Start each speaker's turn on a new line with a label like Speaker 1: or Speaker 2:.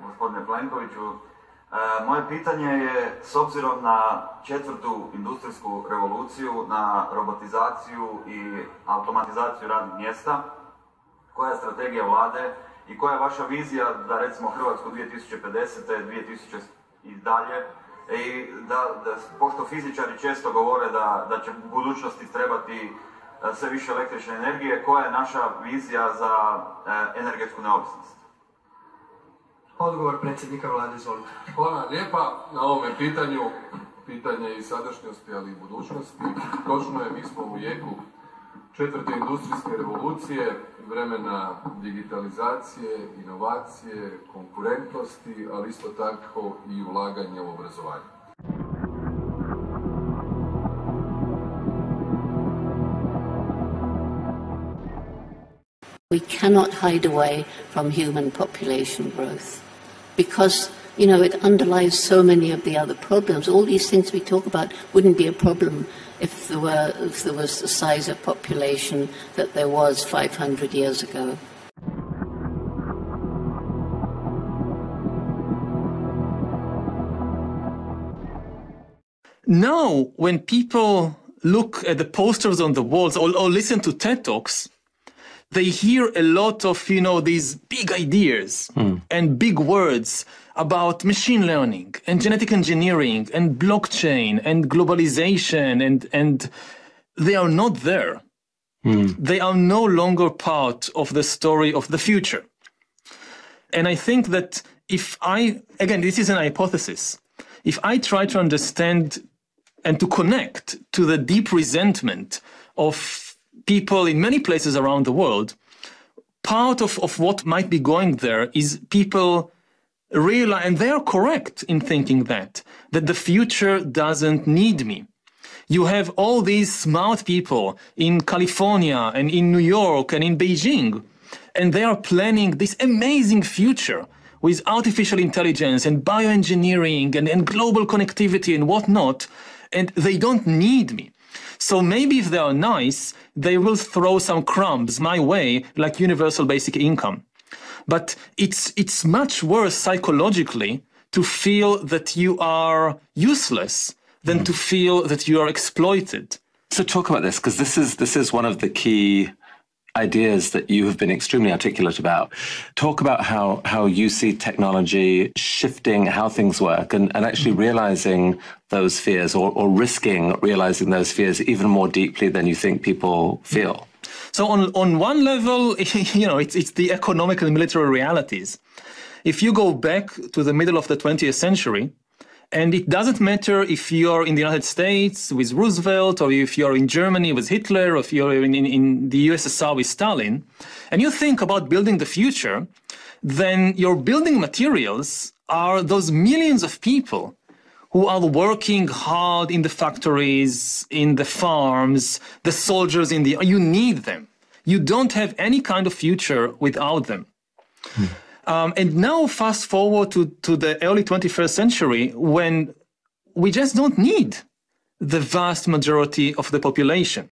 Speaker 1: Gospodine Plenkoviću, moje pitanje je, s obzirom na četvrtu industrijsku revoluciju, na robotizaciju i automatizaciju radnih mjesta, koja je strategija vlade i koja je vaša vizija da recimo Hrvatsku 2050. 2000 i dalje, i pošto fizičari često govore da će u budućnosti trebati sve više električne energije, koja je naša vizija za energetsku neovisnost?
Speaker 2: Odgovor predsjednika vlade, izvolite.
Speaker 3: Hvala lijepa na ovome pitanju, pitanje i sadašnjosti, ali i budućnosti. Točno je, mi smo u jeku četvrte industrijske revolucije, vremena digitalizacije, inovacije, konkurentnosti, ali isto tako i ulaganja u obrazovanje.
Speaker 4: We cannot hide away from human population growth because, you know, it underlies so many of the other problems. All these things we talk about wouldn't be a problem if there was the size of population that there was 500 years ago.
Speaker 5: Now, when people look at the posters on the walls or listen to TED Talks, they hear a lot of, you know, these big ideas and big words about machine learning and genetic engineering and blockchain and globalization, and they are not there. They are no longer part of the story of the future. And I think that again, this is an hypothesis. If I try to understand and to connect to the deep resentment of people in many places around the world, part of what might be going there is people realize, and they are correct in thinking that the future doesn't need me. You have all these smart people in California and in New York and in Beijing, and they are planning this amazing future with artificial intelligence and bioengineering and global connectivity and whatnot, and they don't need me. So maybe if they are nice, they will throw some crumbs my way, like universal basic income. But it's much worse psychologically to feel that you are useless than to feel that you are exploited.
Speaker 6: So talk about this, because this is one of the key ideas that you have been extremely articulate about. Talk about how you see technology shifting how things work and actually realizing those fears or risking realizing those fears even more deeply than you think people feel.
Speaker 5: So on one level, you know, it's the economic and military realities. If you go back to the middle of the 20th century, and it doesn't matter if you're in the United States with Roosevelt, or if you're in Germany with Hitler, or if you're in the USSR with Stalin, and you think about building the future, then your building materials are those millions of people who are working hard in the factories, in the farms, the soldiers you need them. You don't have any kind of future without them. And now fast forward to the early 21st century, when we just don't need the vast majority of the population.